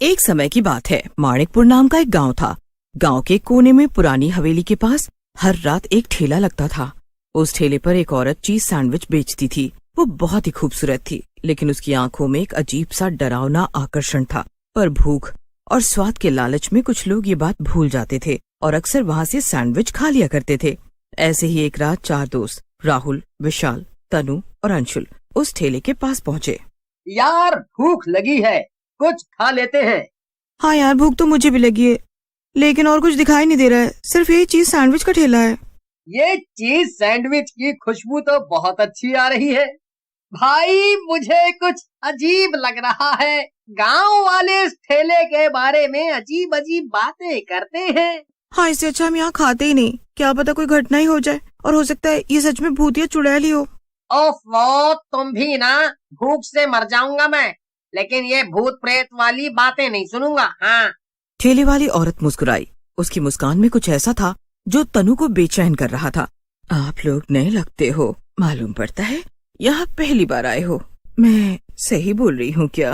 एक समय की बात है। माणिकपुर नाम का एक गांव था। गांव के कोने में पुरानी हवेली के पास हर रात एक ठेला लगता था। उस ठेले पर एक औरत चीज सैंडविच बेचती थी। वो बहुत ही खूबसूरत थी, लेकिन उसकी आंखों में एक अजीब सा डरावना आकर्षण था। पर भूख और स्वाद के लालच में कुछ लोग ये बात भूल जाते थे और अक्सर वहाँ से सैंडविच खा लिया करते थे। ऐसे ही एक रात 4 दोस्त राहुल, विशाल, तनु और अंशुल उस ठेले के पास पहुँचे। यार भूख लगी है, कुछ खा लेते हैं। हाँ यार, भूख तो मुझे भी लगी है, लेकिन और कुछ दिखाई नहीं दे रहा है। सिर्फ यही चीज सैंडविच का ठेला है। ये चीज सैंडविच की खुशबू तो बहुत अच्छी आ रही है। भाई मुझे कुछ अजीब लग रहा है। गांव वाले इस ठेले के बारे में अजीब अजीब बातें करते हैं। हाँ, इससे अच्छा हम यहाँ खाते ही नहीं। क्या पता कोई घटना ही हो जाए, और हो सकता है ये सच में भूत या चुड़ैल ही हो। ओफो, तुम भी ना। भूख से मर जाऊंगा मैं, लेकिन ये भूत प्रेत वाली बातें नहीं सुनूंगा। हाँ। ठेले वाली औरत मुस्कुराई। उसकी मुस्कान में कुछ ऐसा था जो तनु को बेचैन कर रहा था। आप लोग नए लगते हो, मालूम पड़ता है यहाँ पहली बार आए हो। मैं सही बोल रही हूँ क्या?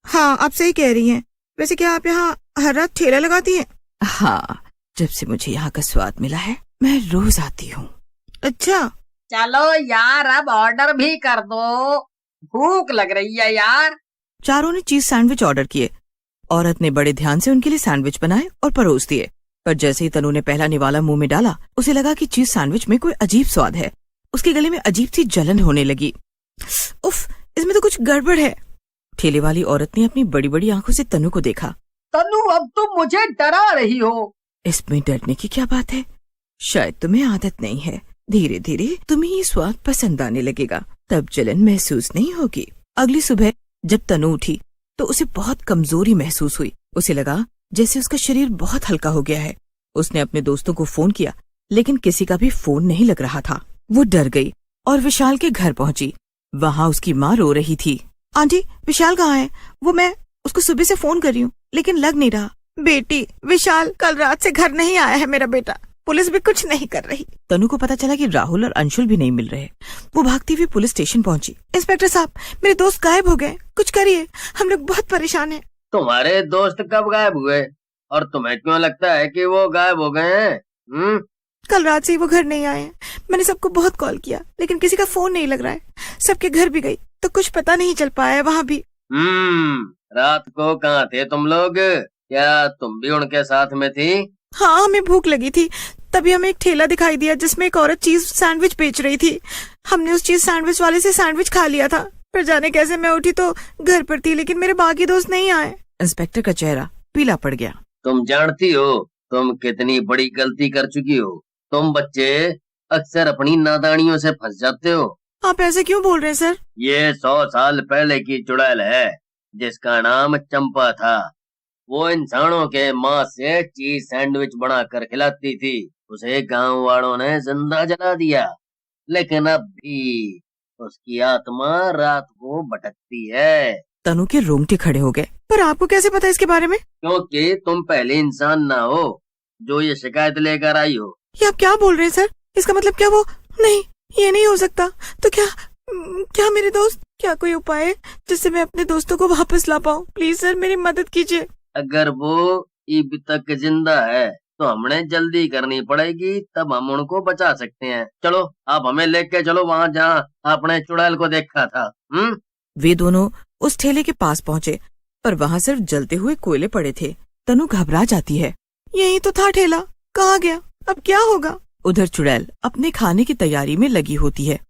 हाँ, आप सही कह रही हैं। वैसे क्या आप यहाँ हर रात ठेला लगाती हैं? हाँ, जब से मुझे यहाँ का स्वाद मिला है मैं रोज आती हूँ। अच्छा, चलो यार, अब ऑर्डर भी कर दो, भूख लग रही है यार। चारों ने चीज सैंडविच ऑर्डर किए। औरत ने बड़े ध्यान से उनके लिए सैंडविच बनाए और परोस दिए। पर जैसे ही तनु ने पहला निवाला मुंह में डाला, उसे लगा कि चीज सैंडविच में कोई अजीब स्वाद है। उसके गले में अजीब सी जलन होने लगी। उफ, इसमें तो कुछ गड़बड़ है। ठेले वाली औरत ने अपनी बड़ी बड़ी आंखों से तनु को देखा। तनु, अब तुम मुझे डरा रही हो। इसमें डरने की क्या बात है? शायद तुम्हें आदत नहीं है। धीरे धीरे तुम्हें ये स्वाद पसंद आने लगेगा, तब जलन महसूस नहीं होगी। अगली सुबह जब तनु उठी तो उसे बहुत कमजोरी महसूस हुई। उसे लगा जैसे उसका शरीर बहुत हल्का हो गया है। उसने अपने दोस्तों को फोन किया, लेकिन किसी का भी फोन नहीं लग रहा था। वो डर गई और विशाल के घर पहुंची। वहाँ उसकी माँ रो रही थी। आंटी, विशाल कहाँ है? वो मैं उसको सुबह से फोन कर रही हूँ, लेकिन लग नहीं रहा। बेटी, विशाल कल रात से घर नहीं आया है मेरा बेटा। पुलिस भी कुछ नहीं कर रही। तनु को पता चला कि राहुल और अंशुल भी नहीं मिल रहे। वो भागती हुई पुलिस स्टेशन पहुंची। इंस्पेक्टर साहब, मेरे दोस्त गायब हो गए, कुछ करिए, हम लोग बहुत परेशान हैं। तुम्हारे दोस्त कब गायब हुए, और तुम्हें क्यों लगता है कि वो गायब हो गए हैं? कल रात से ही वो घर नहीं आए हैं। मैंने सबको बहुत कॉल किया, लेकिन किसी का फोन नहीं लग रहा है। सबके घर भी गई तो कुछ पता नहीं चल पाया है वहाँ भी। रात को कहाँ थे तुम लोग? क्या तुम भी उनके साथ में थी? हाँ, हमें भूख लगी थी, तभी हमें एक ठेला दिखाई दिया जिसमें एक औरत चीज सैंडविच बेच रही थी। हमने उस चीज सैंडविच वाले से सैंडविच खा लिया था। पर जाने कैसे मैं उठी तो घर पर थी, लेकिन मेरे बाकी दोस्त नहीं आए। इंस्पेक्टर का चेहरा पीला पड़ गया। तुम जानती हो तुम कितनी बड़ी गलती कर चुकी हो। तुम बच्चे अक्सर अपनी नादानियों से फंस जाते हो। आप ऐसे क्यों बोल रहे हैं सर? ये 100 साल पहले की चुड़ैल है, जिसका नाम चंपा था। वो इंसानों के मांस से चीज सैंडविच बनाकर खिलाती थी। उसे गांव वालों ने जिंदा जला दिया, लेकिन अब भी उसकी आत्मा रात को भटकती है। तनु के रोंगटे खड़े हो गए। पर आपको कैसे पता इसके बारे में? क्योंकि तुम पहले इंसान ना हो जो ये शिकायत लेकर आई हो। ये आप क्या बोल रहे हैं सर? इसका मतलब क्या वो? नहीं, ये नहीं हो सकता। तो क्या मेरे दोस्त? क्या कोई उपाय है जिससे मैं अपने दोस्तों को वापस ला पाऊँ? प्लीज सर, मेरी मदद कीजिए। अगर वो अब तक जिंदा है तो हमने जल्दी करनी पड़ेगी, तब हम उनको बचा सकते हैं। चलो, आप हमें लेके चलो वहाँ जहाँ आपने चुड़ैल को देखा था। वे दोनों उस ठेले के पास पहुँचे, पर वहाँ सिर्फ जलते हुए कोयले पड़े थे। तनु घबरा जाती है। यही तो था ठेला, कहाँ गया? अब क्या होगा? उधर चुड़ैल अपने खाने की तैयारी में लगी होती है।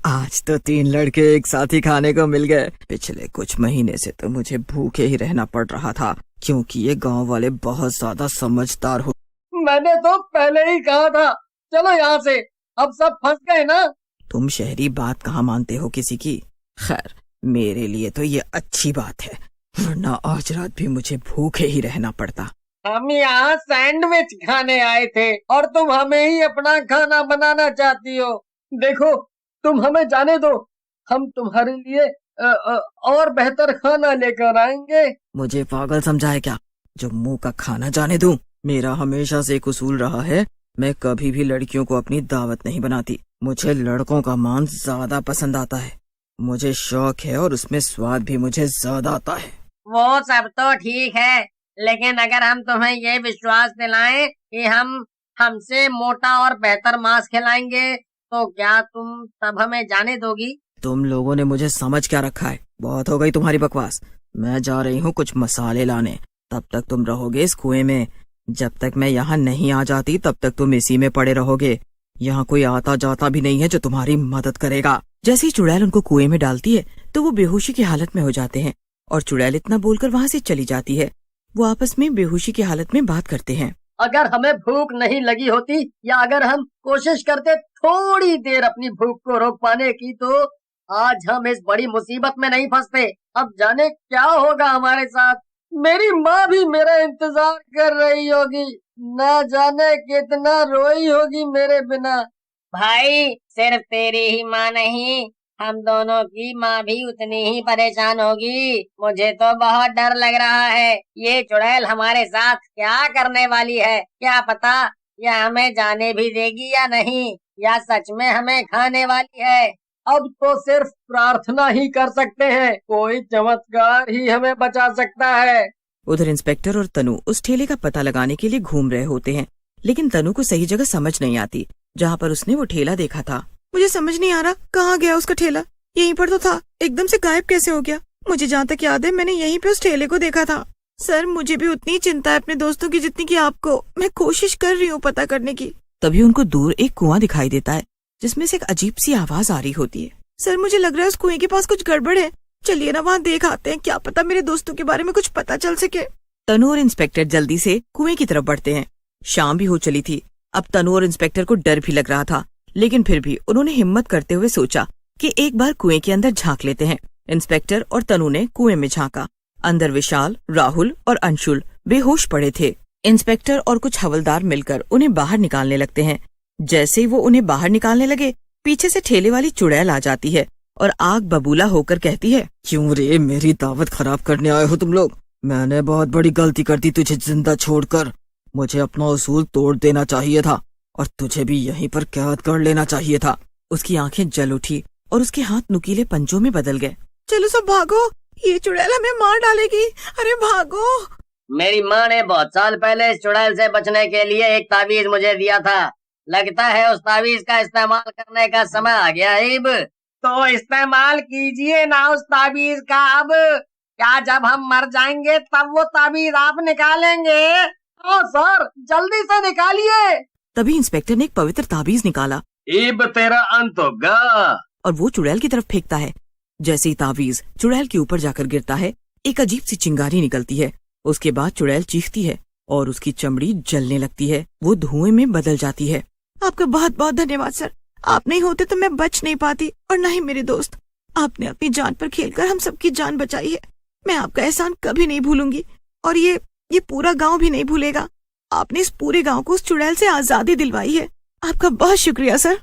आज तो 3 लड़के एक साथ ही खाने को मिल गए। पिछले कुछ महीने से तो मुझे भूखे ही रहना पड़ रहा था, क्योंकि ये गांव वाले बहुत ज्यादा समझदार हो। मैंने तो पहले ही कहा था, चलो यहाँ से, अब सब फंस गए ना। तुम शहरी बात कहाँ मानते हो किसी की? खैर, मेरे लिए तो ये अच्छी बात है, वरना आज रात भी मुझे भूखे ही रहना पड़ता। हम यहाँ सैंडविच खाने आए थे और तुम हमें ही अपना खाना बनाना चाहती हो। देखो, तुम हमें जाने दो, हम तुम्हारे लिए और बेहतर खाना लेकर आएंगे। मुझे पागल समझा है क्या, जो मुंह का खाना जाने दूं? मेरा हमेशा से एक उसूल रहा है, मैं कभी भी लड़कियों को अपनी दावत नहीं बनाती। मुझे लड़कों का मांस ज्यादा पसंद आता है। मुझे शौक है और उसमें स्वाद भी मुझे ज्यादा आता है। वो सब तो ठीक है, लेकिन अगर हम तुम्हें ये विश्वास दिलाएं कि हम हमसे मोटा और बेहतर मांस खिलाएंगे, तो क्या तुम तब हमें जाने दोगी? तुम लोगों ने मुझे समझ क्या रखा है? बहुत हो गई तुम्हारी बकवास। मैं जा रही हूँ कुछ मसाले लाने। तब तक तुम रहोगे इस कुएं में। जब तक मैं यहाँ नहीं आ जाती तब तक तुम इसी में पड़े रहोगे। यहाँ कोई आता जाता भी नहीं है जो तुम्हारी मदद करेगा। जैसे ही चुड़ैल उनको कुएं में डालती है तो वो बेहोशी की हालत में हो जाते हैं और चुड़ैल इतना बोलकर वहाँ से चली जाती है। वो आपस में बेहोशी की हालत में बात करते हैं। अगर हमें भूख नहीं लगी होती या अगर हम कोशिश करते थोड़ी देर अपनी भूख को रोक पाने की, तो आज हम इस बड़ी मुसीबत में नहीं फंसते। अब जाने क्या होगा हमारे साथ। मेरी माँ भी मेरा इंतजार कर रही होगी, ना जाने कितना रोई होगी मेरे बिना। भाई, सिर्फ तेरी ही माँ नहीं, हम दोनों की माँ भी उतनी ही परेशान होगी। मुझे तो बहुत डर लग रहा है। ये चुड़ैल हमारे साथ क्या करने वाली है? क्या पता या हमें जाने भी देगी या नहीं, या सच में हमें खाने वाली है। अब तो सिर्फ प्रार्थना ही कर सकते हैं, कोई चमत्कार ही हमें बचा सकता है। उधर इंस्पेक्टर और तनु उस ठेले का पता लगाने के लिए घूम रहे होते हैं, लेकिन तनु को सही जगह समझ नहीं आती जहाँ पर उसने वो ठेला देखा था। मुझे समझ नहीं आ रहा कहाँ गया उसका ठेला। यहीं पर तो था, एकदम से गायब कैसे हो गया? मुझे जहाँ तक याद है मैंने यहीं पे उस ठेले को देखा था। सर, मुझे भी उतनी चिंता है अपने दोस्तों की जितनी की आपको। मैं कोशिश कर रही हूँ पता करने की। तभी उनको दूर एक कुआं दिखाई देता है जिसमें से एक अजीब सी आवाज आ रही होती है। सर, मुझे लग रहा है उस कुएं के पास कुछ गड़बड़ है। चलिए ना वहाँ देख आते हैं, क्या पता मेरे दोस्तों के बारे में कुछ पता चल सके। तनु और इंस्पेक्टर जल्दी से कुएं की तरफ बढ़ते हैं। शाम भी हो चली थी। अब तनु और इंस्पेक्टर को डर भी लग रहा था, लेकिन फिर भी उन्होंने हिम्मत करते हुए सोचा कि एक बार कुएं के अंदर झांक लेते हैं। इंस्पेक्टर और तनु ने कुएं में झांका। अंदर विशाल, राहुल और अंशुल बेहोश पड़े थे। इंस्पेक्टर और कुछ हवलदार मिलकर उन्हें बाहर निकालने लगते हैं। जैसे ही वो उन्हें बाहर निकालने लगे, पीछे से ठेले वाली चुड़ैल आ जाती है और आग बबूला होकर कहती है, क्यों रे, मेरी दावत खराब करने आए हो तुम लोग? मैंने बहुत बड़ी गलती कर दी तुझे जिंदा छोड़कर। मुझे अपना उसूल तोड़ देना चाहिए था और तुझे भी यहीं पर कैद कर लेना चाहिए था। उसकी आंखें जल उठी और उसके हाथ नुकीले पंजों में बदल गए। चलो सब भागो, ये चुड़ैल हमें मार डालेगी। अरे भागो। मेरी माँ ने बहुत साल पहले इस चुड़ैल से बचने के लिए एक ताबीज मुझे दिया था। लगता है उस ताबीज का इस्तेमाल करने का समय आ गया है। अब तो इस्तेमाल कीजिए ना उस ताबीज का। अब क्या जब हम मर जाएंगे तब वो ताबीज आप निकालेंगे? हाँ सर, जल्दी से निकालिए। तभी इंस्पेक्टर ने एक पवित्र ताबीज निकाला। इब तेरा अंत होगा। और वो चुड़ैल की तरफ फेंकता है। जैसे ही ताबीज चुड़ैल के ऊपर जाकर गिरता है, एक अजीब सी चिंगारी निकलती है। उसके बाद चुड़ैल चीखती है और उसकी चमड़ी जलने लगती है। वो धुएं में बदल जाती है। आपका बहुत बहुत धन्यवाद सर। आप नहीं होते तो मैं बच नहीं पाती और न ही मेरे दोस्त। आपने अपनी जान पर खेलकर हम सबकी जान बचाई है। मैं आपका एहसान कभी नहीं भूलूंगी और ये पूरा गांव भी नहीं भूलेगा। आपने इस पूरे गांव को उस चुड़ैल से आजादी दिलवाई है। आपका बहुत शुक्रिया सर।